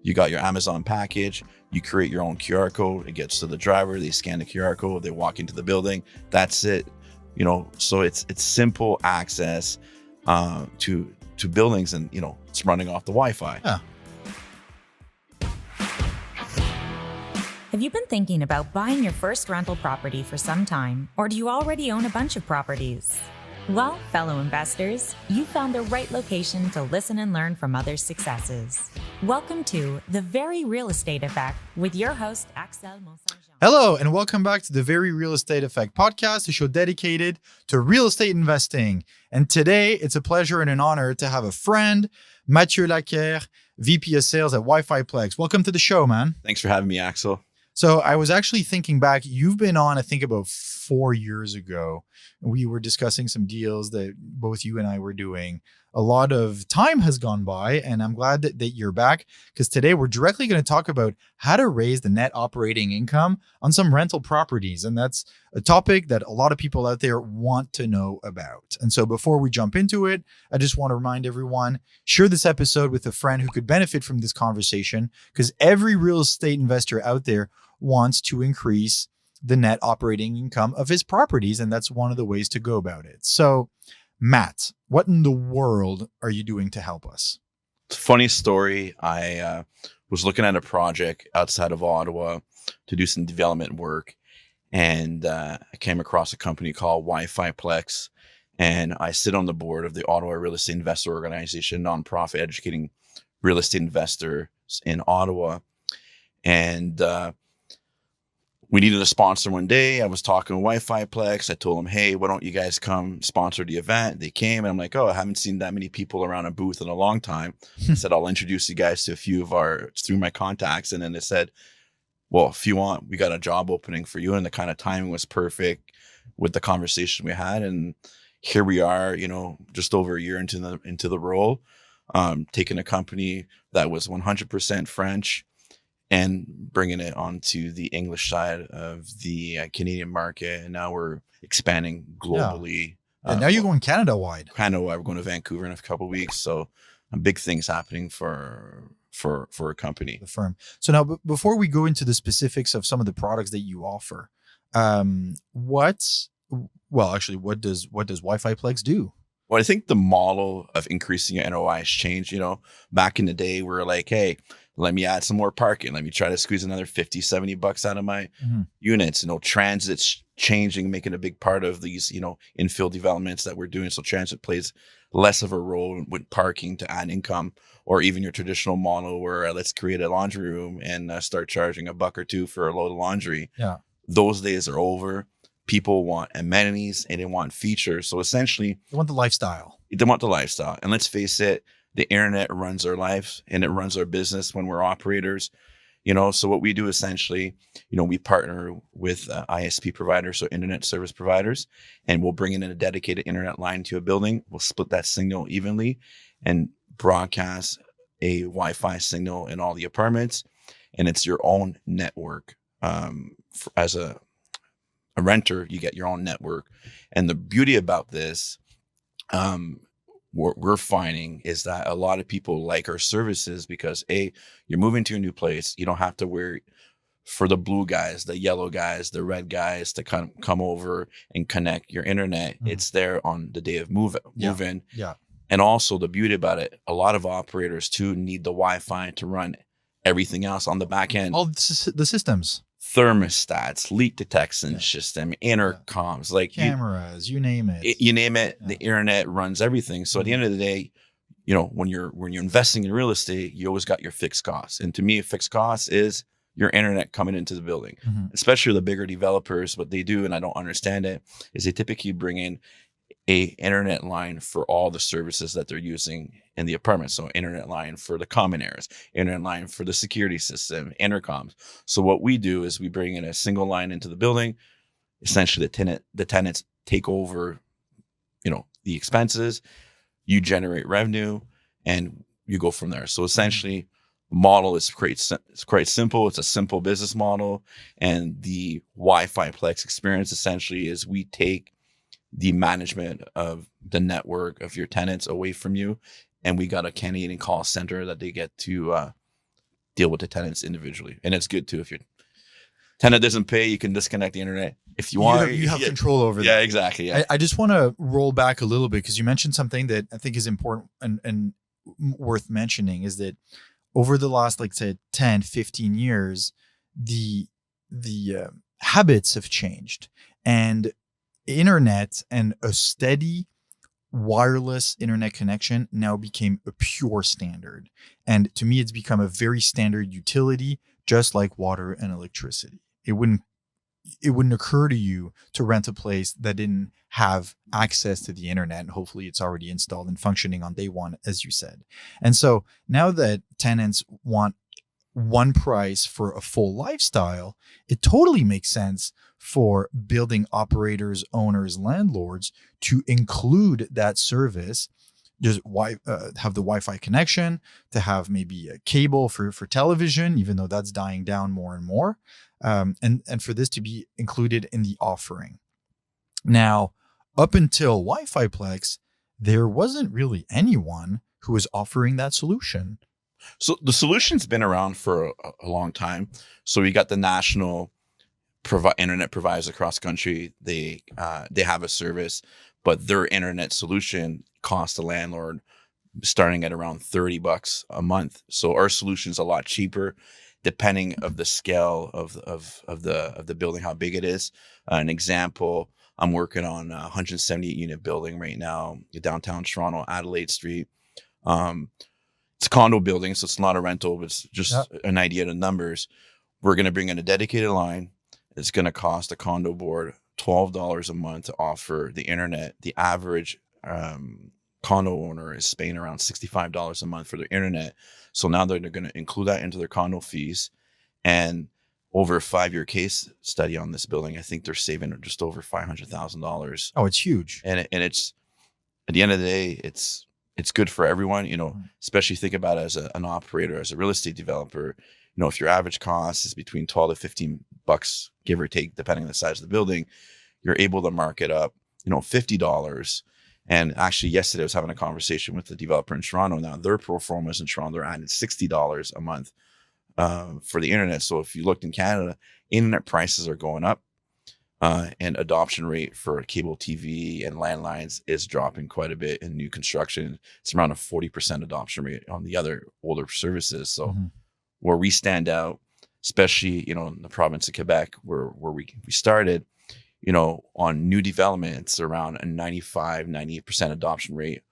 You got your Amazon package, you create your own QR code, it gets to the driver, they scan the QR code, they walk into the building. That's it. So it's simple access to buildings, and it's running off the Wi-Fi. Yeah. Have you been thinking about buying your first rental property for some time, or do you already own a bunch of properties? Well, fellow investors, you found the right location to listen and learn from others' successes. Welcome to The Very Real Estate Effect with your host, Axel Mont-Saint-Jean. Hello, and welcome back to the Very Real Estate Effect podcast, a show dedicated to real estate investing. And today, it's a pleasure and an honor to have a friend, Mathieu Laquerre, VP of Sales at WiFiPlex. Welcome to the show, man. Thanks for having me, Axel. So I was actually thinking back, you've been on, I think about 4 years ago. We were discussing some deals that both you and I were doing. A lot of time has gone by, and I'm glad that you're back, because today we're directly going to talk about how to raise the net operating income on some rental properties. And that's a topic that a lot of people out there want to know about. And so before we jump into it, I just want to remind everyone, share this episode with a friend who could benefit from this conversation, because every real estate investor out there wants to increase the net operating income of his properties. And that's one of the ways to go about it. So Matt, what in the world are you doing to help us? It's a funny story. I was looking at a project outside of Ottawa to do some development work. And I came across a company called WiFiPlex. And I sit on the board of the Ottawa Real Estate Investor Organization, nonprofit educating real estate investors in Ottawa. And we needed a sponsor one day. I was talking to WiFiPlex. I told them, hey, why don't you guys come sponsor the event? They came, and I'm like, I haven't seen that many people around a booth in a long time. I said, I'll introduce you guys to a few of through my contacts. And then they said, well, if you want, we got a job opening for you. And the kind of timing was perfect with the conversation we had. And here we are, just over a year into the role, taking a company that was 100% French and bringing it onto the English side of the Canadian market. And now we're expanding globally. Yeah. And now you're going Canada-wide. We're going to Vancouver in a couple of weeks. So big things happening for a company. The firm. So now, before we go into the specifics of some of the products that you offer, what does WiFiPlex do? Well, I think the model of increasing your NOI has changed. Back in the day, we were like, hey, let me add some more parking. Let me try to squeeze another $50, $70 out of my units. Transit's changing, making a big part of these, infill developments that we're doing. So transit plays less of a role with parking to add income, or even your traditional model where let's create a laundry room and start charging $1 or $2 for a load of laundry. Yeah. Those days are over. People want amenities and they want features. So essentially, they want the lifestyle. And let's face it, the internet runs our lives and it runs our business when we're operators. So what we do essentially, we partner with ISP providers, so internet service providers, and we'll bring in a dedicated internet line to a building. We'll split that signal evenly and broadcast a Wi-Fi signal in all the apartments. And it's your own network. As a renter, you get your own network. And the beauty about this, what we're finding is that a lot of people like our services because you're moving to a new place. You don't have to worry for the blue guys, the yellow guys, the red guys to come over and connect your internet. It's there on the day of move in. Yeah. And also the beauty about it, a lot of operators too need the Wi-Fi to run everything else on the back end. All the systems. Thermostats, leak detection system, intercoms, like cameras, you name it. You name it, the internet runs everything. So at the end of the day, when you're investing in real estate, you always got your fixed costs. And to me, a fixed cost is your internet coming into the building. Especially the bigger developers, what they do, and I don't understand it, is they typically bring in a internet line for all the services that they're using in the apartment. So internet line for the common areas, internet line for the security system, intercoms. So what we do is we bring in a single line into the building. Essentially the tenants take over, the expenses, you generate revenue, and you go from there. So essentially the model is quite simple. It's a simple business model. And the WiFiPlex experience essentially is we take the management of the network of your tenants away from you. And we got a Canadian call center that they get to deal with the tenants individually. And it's good too. If your tenant doesn't pay, you can disconnect the internet if you want. You have control over that. Yeah, exactly. Yeah. I just want to roll back a little bit because you mentioned something that I think is important and worth mentioning is that over the last, like say 10, 15 years, the habits have changed, and internet and a steady wireless internet connection now became a pure standard. And to me, it's become a very standard utility, just like water and electricity. It wouldn't occur to you to rent a place that didn't have access to the internet, and hopefully it's already installed and functioning on day one, as you said. And so now that tenants want one price for a full lifestyle, it totally makes sense for building operators, owners, landlords to include that service. Just have the Wi-Fi connection, to have maybe a cable for television, even though that's dying down more and more, and for this to be included in the offering. Now, up until WiFiPlex, there wasn't really anyone who was offering that solution. So the solution's been around for a long time. So we got the national internet providers across the country. They have a service, but their internet solution costs the landlord starting at around $30 a month. So our solution's a lot cheaper, depending of the scale of the building, how big it is. An example, I'm working on a 178 unit building right now, downtown Toronto, Adelaide Street. It's a condo building, so it's not a rental, but it's just an idea of the numbers. We're going to bring in a dedicated line. It's going to cost a condo board $12 a month to offer the internet. The average condo owner is paying around $65 a month for their internet. So now they're going to include that into their condo fees. And over a 5-year case study on this building, I think they're saving just over $500,000. Oh, it's huge. And it's, at the end of the day, it's good for everyone, especially think about it as an operator, as a real estate developer. If your average cost is between $12 to $15, give or take, depending on the size of the building, you're able to mark it up, $50. And actually, yesterday I was having a conversation with the developer in Toronto. Now their pro formas in Toronto are adding $60 a month for the internet. So if you looked in Canada, internet prices are going up. And adoption rate for cable TV and landlines is dropping quite a bit in new construction. It's around a 40% adoption rate on the other older services. So where we stand out, especially, in the province of Quebec, where we started, on new developments, around a 98% adoption rate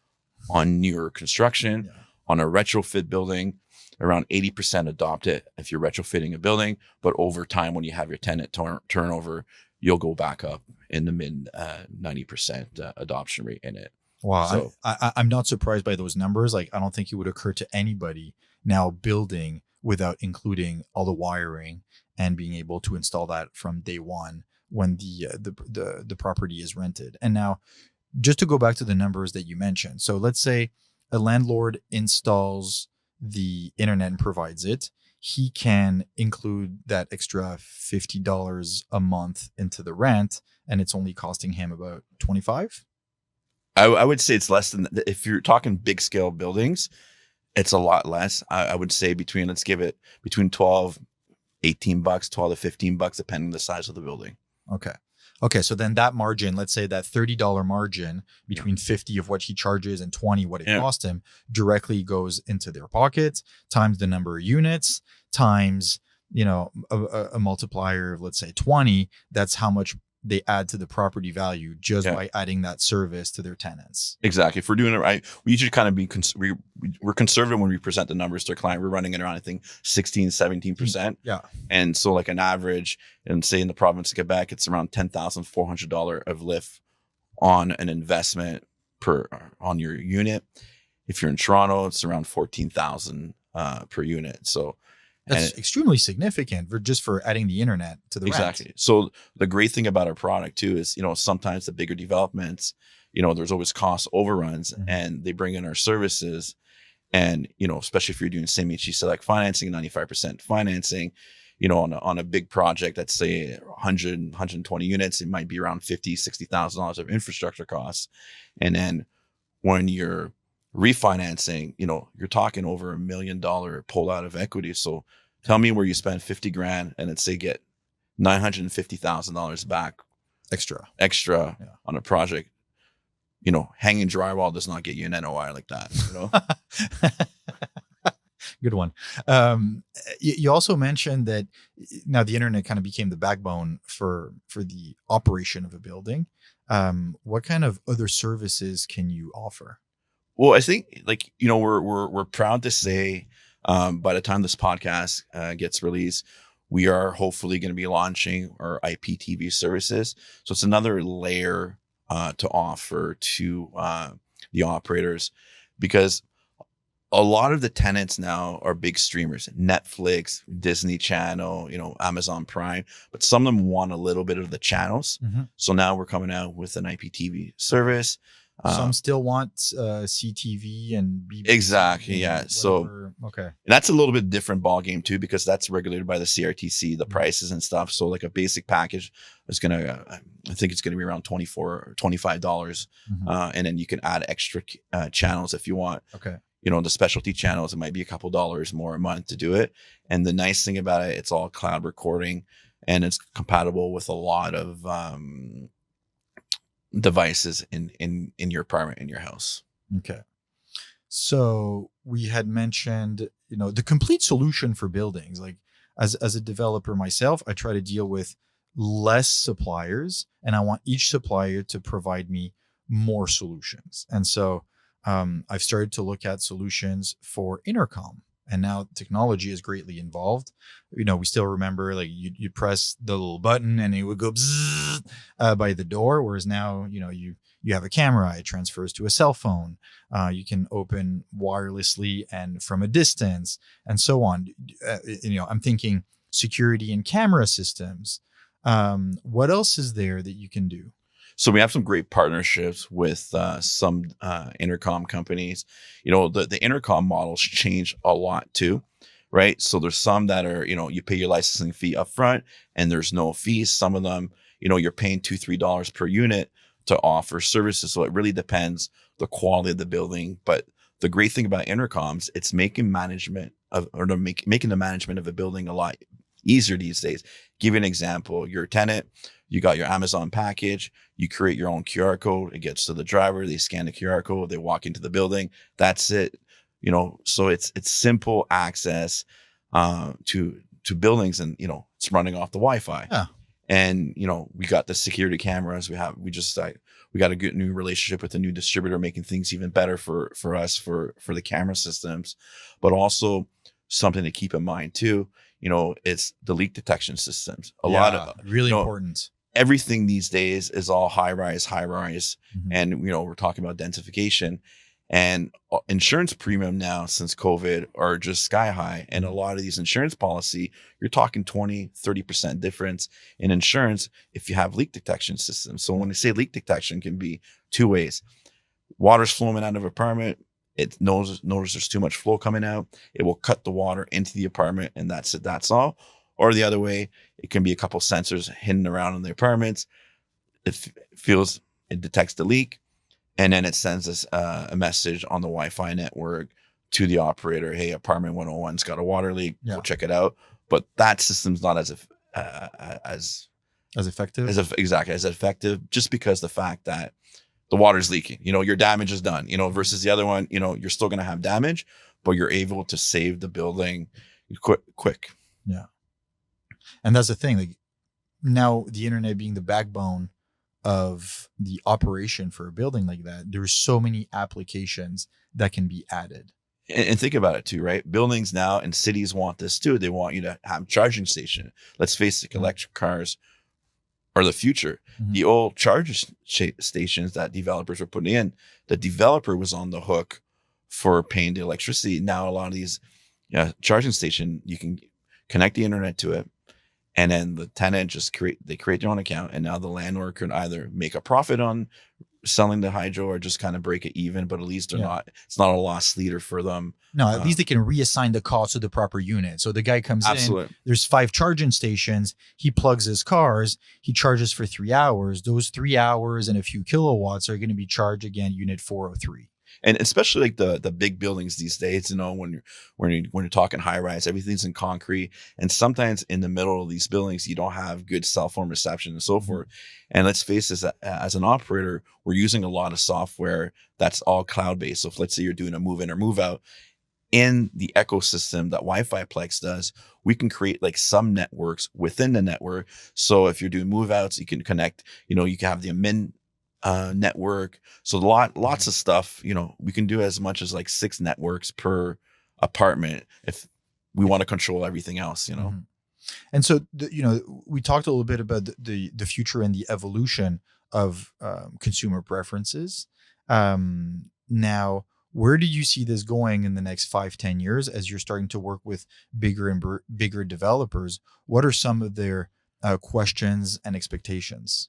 on newer construction. Yeah. On a retrofit building, around 80% adopt it if you're retrofitting a building. But over time, when you have your tenant turnover, you'll go back up in the mid 90% adoption rate in it. Wow. So, I'm not surprised by those numbers. Like, I don't think it would occur to anybody now building without including all the wiring and being able to install that from day one when the property is rented. And now, just to go back to the numbers that you mentioned. So let's say a landlord installs the internet and provides it. He can include that extra $50 a month into the rent, and it's only costing him about $25. I would say it's less than, if you're talking big scale buildings, it's a lot less. I would say let's give it between $12, $18, $12 to $15, depending on the size of the building. Okay. So then that margin, let's say that $30 margin between 50 of what he charges and 20 what it cost him, directly goes into their pockets, times the number of units, times a multiplier of, let's say, 20. That's how much they add to the property value just by adding that service to their tenants. Exactly. If we're doing it right, we usually kind of we're conservative when we present the numbers to our client. We're running it around, I think, 17% Yeah. And so like an average, and say in the province of Quebec, it's around $10,400 of lift on an investment on your unit. If you're in Toronto, it's around $14,000 per unit. So that's extremely significant for adding the internet to the exactly. rent. So the great thing about our product too is, sometimes the bigger developments, there's always cost overruns, and they bring in our services, and especially if you're doing same HE select financing, 95% financing, on a big project that's say 100, 120 units, it might be around $50,000, $60,000 of infrastructure costs, and then when you're refinancing, you're talking over $1 million pull out of equity. So tell me where you spend 50 grand and let's say get $950,000 back Extra. Yeah. On a project. Hanging drywall does not get you an NOI like that. Good one. You also mentioned that now the internet kind of became the backbone for the operation of a building. What kind of other services can you offer? Well, I think we're proud to say by the time this podcast gets released, we are hopefully going to be launching our IPTV services. So it's another layer to offer to the operators, because a lot of the tenants now are big streamers, Netflix, Disney Channel, Amazon Prime, but some of them want a little bit of the channels. Mm-hmm. So now we're coming out with an IPTV service. Some still want CTV and BBC. Exactly. Yeah. So okay, that's a little bit different ball game too, because that's regulated by the CRTC, the prices and stuff. So like a basic package is I think it's going to be around $24 or $25. Mm-hmm. And then you can add extra channels if you want. Okay. The specialty channels, it might be a couple dollars more a month to do it. And the nice thing about it, it's all cloud recording and it's compatible with a lot of devices in your apartment, in your house. Okay. So we had mentioned, the complete solution for buildings. Like as a developer myself, I try to deal with less suppliers and I want each supplier to provide me more solutions. And so I've started to look at solutions for intercom, and now technology is greatly involved. We still remember like you'd press the little button and it would go bzzz, by the door. Whereas now, you have a camera, it transfers to a cell phone. You can open wirelessly and from a distance and so on. I'm thinking security and camera systems. What else is there that you can do? So we have some great partnerships with some intercom companies. The intercom models change a lot too, right? So there's some that are, you pay your licensing fee up front and there's no fees. Some of them, you're paying $2-3 per unit to offer services. So it really depends the quality of the building. But the great thing about intercoms, it's making making the management of a building a lot easier these days. Give you an example. You're a tenant. You got your Amazon package, you create your own QR code, it gets to the driver, they scan the QR code, they walk into the building, that's it. So it's simple access to buildings, and it's running off the Wi-Fi. Yeah. And we got the security cameras, we got a good new relationship with a new distributor making things even better for us for the camera systems. But also something to keep in mind too, it's the leak detection systems. A lot of really important. Everything these days is all high rise, Mm-hmm. and we're talking about densification, and insurance premium now since COVID are just sky high. And a lot of these insurance policy, you're talking 20-30% difference in insurance if you have leak detection systems. So when I say leak detection, can be two ways. Water's flowing out of an apartment, it knows there's too much flow coming out, it will cut the water into the apartment, and that's it, that's all. Or the other way, it can be a couple sensors hidden around in the apartments. It detects the leak, and then it sends us a message on the Wi-Fi network to the operator. Hey, apartment 101's got a water leak. Yeah. Go check it out. But that system's not as effective. As effective, just because the fact that the water's leaking. Your damage is done. Versus the other one. You're still going to have damage, but you're able to save the building quick. Yeah. And that's the thing, like now the internet being the backbone of the operation for a building like that, there's so many applications that can be added. And think about it too, right? Buildings now and cities want this too. They want you to have charging station. Let's face it, electric cars are the future. Mm-hmm. The old charging stations that developers were putting in, the developer was on the hook for paying the electricity. Now a lot of these charging station, you can connect the internet to it, and then the tenant create their own account, and now the landlord can either make a profit on selling the hydro or just kind of break it even, but at least it's not a loss leader for them. No, at least they can reassign the cost to the proper unit. So the guy comes in, there's 5 charging stations, he plugs his cars, he charges for 3 hours. Those 3 hours and a few kilowatts are going to be charged again, unit 403. And especially like the big buildings these days, when you're talking high rise, everything's in concrete, and sometimes in the middle of these buildings you don't have good cell phone reception and so forth. And let's face this, as an operator, we're using a lot of software that's all cloud based. So if, let's say, you're doing a move in or move out, in the ecosystem that WiFiPlex does, we can create like some networks within the network. So if you're doing move outs, you can connect, you can have the admin network. So lots of stuff, we can do as much as like 6 networks per apartment if we want to control everything else. And so, we talked a little bit about the future and the evolution of consumer preferences. Now, where do you see this going in the next 5-10 years as you're starting to work with bigger and bigger developers? What are some of their questions and expectations?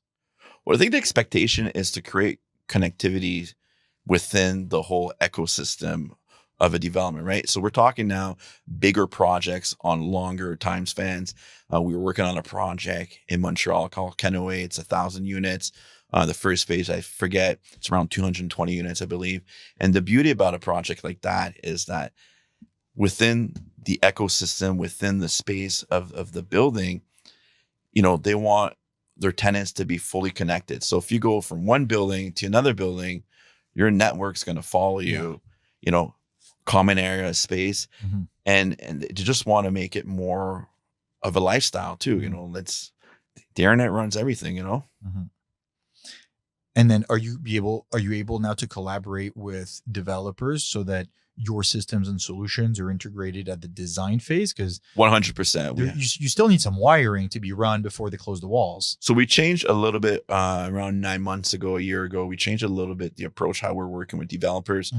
Well, I think the expectation is to create connectivity within the whole ecosystem of a development, right? So we're talking now bigger projects on longer time spans. We were working on a project in Montreal called Kenaway. It's 1,000 units. The first phase, I forget, it's around 220 units, I believe. And the beauty about a project like that is that within the ecosystem, within the space of the building, they want their tenants to be fully connected. So if you go from one building to another building, your network's going to follow you, common area space. And they just want to make it more of a lifestyle too. The internet runs everything, And then are you able now to collaborate with developers so that your systems and solutions are integrated at the design phase? Because 100%. You still need some wiring to be run before they close the walls. So we changed a little bit around 9 months ago, a year ago. We changed a little bit the approach, how we're working with developers.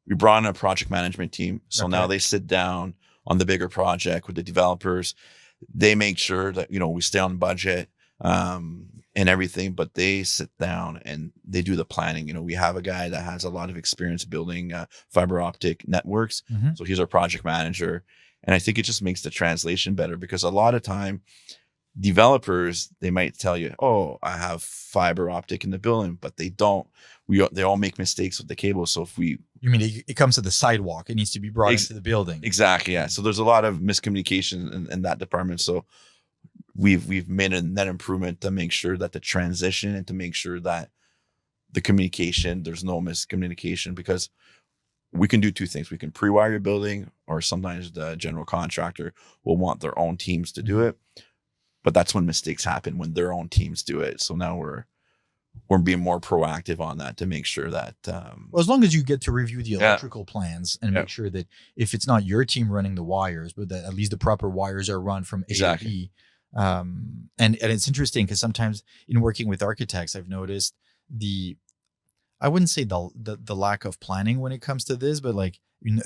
We brought in a project management team. So now they sit down on the bigger project with the developers. They make sure that, we stay on budget and everything, but they sit down and they do the planning. We have a guy that has a lot of experience building fiber optic networks. So he's our project manager. And I think it just makes the translation better, because a lot of time developers, they might tell you, oh, I have fiber optic in the building, but they don't. They all make mistakes with the cable. So if you mean it comes to the sidewalk, it needs to be brought into the building. Exactly. Yeah. So there's a lot of miscommunication in that department. So we've made a net improvement to make sure that the transition and to make sure that the communication, there's no miscommunication, because we can do 2 things. We can pre-wire your building, or sometimes the general contractor will want their own teams to do it. But that's when mistakes happen, when their own teams do it. So now we're being more proactive on that to make sure that well, as long as you get to review the electrical plans and make sure that if it's not your team running the wires, but that at least the proper wires are run from A to B. And it's interesting because sometimes in working with architects, I've noticed I wouldn't say the lack of planning when it comes to this, but like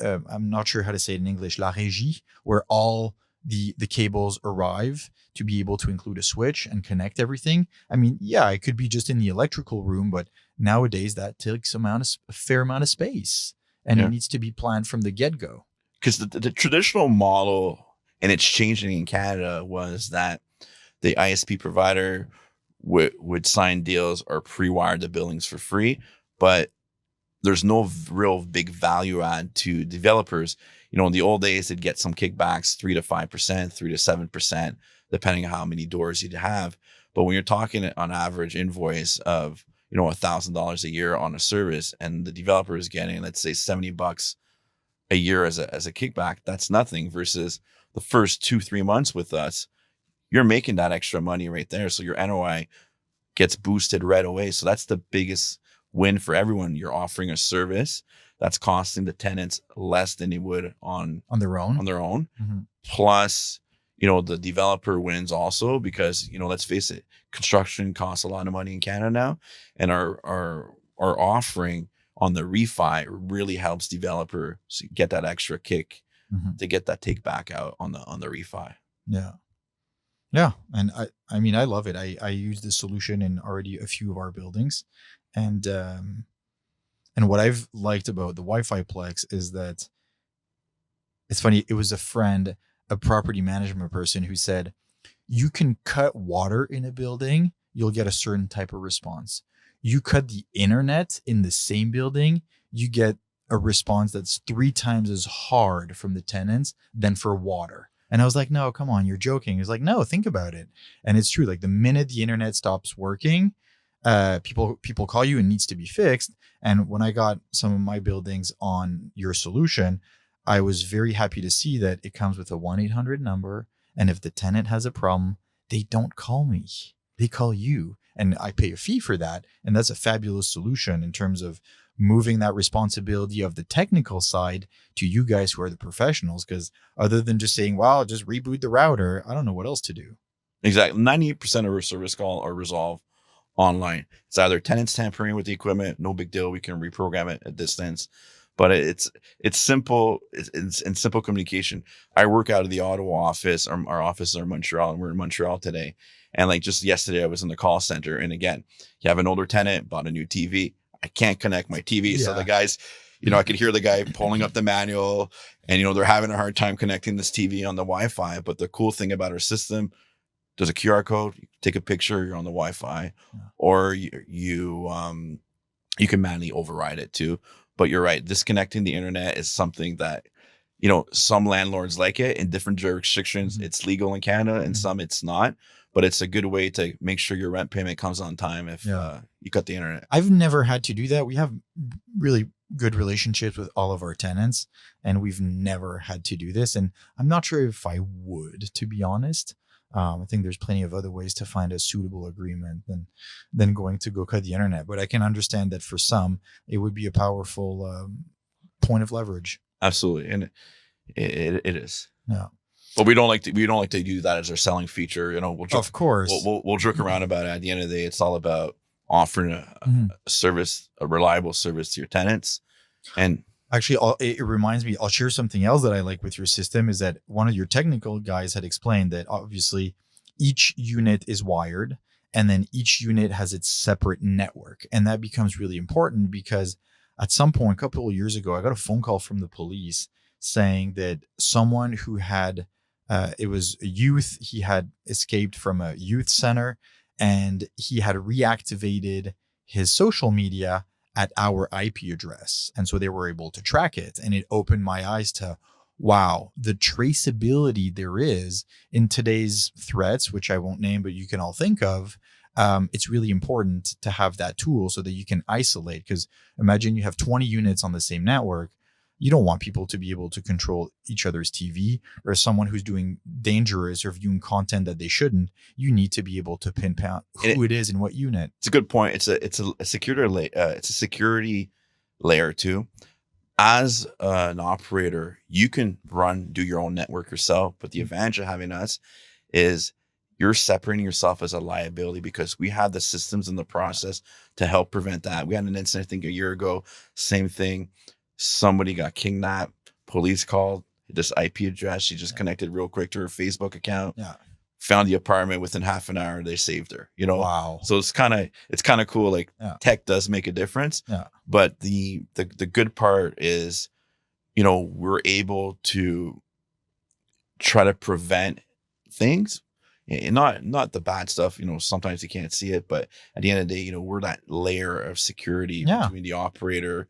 I'm not sure how to say it in English, la régie, where all the cables arrive to be able to include a switch and connect everything. I mean, yeah, it could be just in the electrical room, but nowadays that takes a fair amount of space, and it needs to be planned from the get-go. Because the traditional model, and it's changing in Canada, was that the ISP provider would sign deals or pre-wire the buildings for free, but there's no real big value add to developers. In the old days, they'd get some kickbacks, 3 to 5%, 3 to 7%, depending on how many doors you'd have. But when you're talking on average invoice of, $1,000 a year on a service, and the developer is getting, let's say, $70 a year as a kickback, that's nothing, versus the first 2-3 months with us, you're making that extra money right there. So your NOI gets boosted right away. So that's the biggest win for everyone. You're offering a service that's costing the tenants less than they would on their own. Plus, the developer wins also, because, let's face it, construction costs a lot of money in Canada now, and our offering on the refi really helps developer get that extra kick to get that take back out on the refi. Yeah. And I mean, I love it. I use this solution in already a few of our buildings. And what I've liked about the WiFiPlex is that it's funny. It was a friend, a property management person, who said, you can cut water in a building, you'll get a certain type of response. You cut the internet in the same building, you get a response that's 3 times as hard from the tenants than for water. And I was like, no, come on, you're joking. It's like, no, think about it. And it's true. Like the minute the internet stops working, people call you and needs to be fixed. And when I got some of my buildings on your solution, I was very happy to see that it comes with a 1-800 number. And if the tenant has a problem, they don't call me. They call you. And I pay a fee for that. And that's a fabulous solution in terms of moving that responsibility of the technical side to you guys who are the professionals. Because other than just saying, well, just reboot the router, I don't know what else to do. Exactly. 98% of our service call are resolved online. It's either tenants tampering with the equipment, no big deal. We can reprogram it at distance. But it's simple. It's in simple communication. I work out of the Ottawa office. Our offices are in Montreal, and we're in Montreal today. And like just yesterday, I was in the call center. And again, you have an older tenant, bought a new TV. I can't connect my TV. Yeah. So the guys, I could hear the guy pulling up the manual and, they're having a hard time connecting this TV on the Wi-Fi. But the cool thing about our system, there's a QR code. You take a picture, you're on the Wi-Fi, or you can manually override it too. But you're right. Disconnecting the internet is something that, some landlords like it in different jurisdictions. It's legal in Canada and some it's not. But it's a good way to make sure your rent payment comes on time if you cut the internet. I've never had to do that. We have really good relationships with all of our tenants, and we've never had to do this. And I'm not sure if I would, to be honest. I think there's plenty of other ways to find a suitable agreement than going to go cut the internet. But I can understand that for some, it would be a powerful point of leverage. Absolutely, and it is. Yeah. But we don't like to do that as our selling feature. We'll joke, of course we'll joke around about it. At the end of the day, it's all about offering a service, a reliable service to your tenants. And actually, it reminds me, I'll share something else that I like with your system is that one of your technical guys had explained that obviously each unit is wired and then each unit has its separate network. And that becomes really important because at some point, a couple of years ago, I got a phone call from the police saying that someone who had it was a youth. He had escaped from a youth center and he had reactivated his social media at our IP address. And so they were able to track it. And it opened my eyes to, wow, the traceability there is in today's threats, which I won't name, but you can all think of. It's really important to have that tool so that you can isolate. Because imagine you have 20 units on the same network. You don't want people to be able to control each other's TV, or someone who's doing dangerous or viewing content that they shouldn't. You need to be able to pinpoint who it is in what unit. It's a good point. It's a security layer too. As an operator, you can do your own network yourself, but the advantage of having us is you're separating yourself as a liability because we have the systems and the process to help prevent that. We had an incident, I think, a year ago. Same thing. Somebody got kidnapped. Police called this IP address. She just connected real quick to her Facebook account. Yeah. Found the apartment within half an hour. They saved her. Wow. So it's kind of cool. Like tech does make a difference. Yeah. But the good part is, we're able to try to prevent things. And not the bad stuff. Sometimes you can't see it, but at the end of the day, we're that layer of security between the operator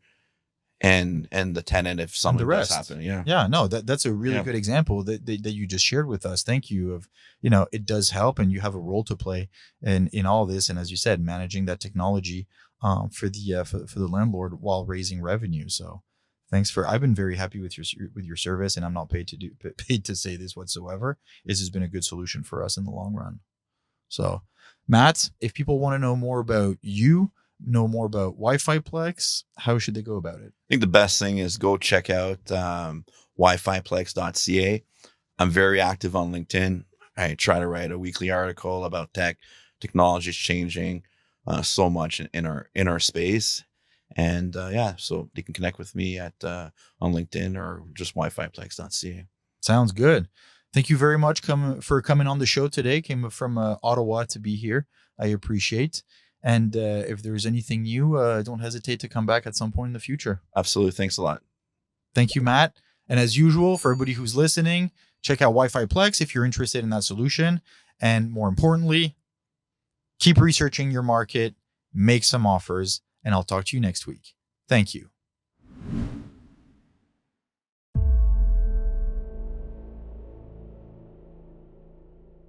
and the tenant if something does happen. No, that's a really good example that you just shared with us. Thank you. Of it does help, and you have a role to play in all this, and as you said, managing that technology for the landlord while raising revenue. So I've been very happy with your service, and I'm not paid to say this whatsoever. This has been a good solution for us in the long run. So Matt, if people want to know more about you, know more about WiFiPlex, how should they go about it? I think the best thing is go check out WiFiPlex.ca. I'm very active on LinkedIn. I try to write a weekly article about technology is changing so much in our space. And so they can connect with me on LinkedIn or just WiFiPlex.ca. Sounds good. Thank you very much for coming on the show today. Came from Ottawa to be here. I appreciate. And if there's anything new, don't hesitate to come back at some point in the future. Absolutely. Thanks a lot. Thank you, Matt. And as usual, for everybody who's listening, check out WiFiPlex if you're interested in that solution. And more importantly, keep researching your market, make some offers, and I'll talk to you next week. Thank you.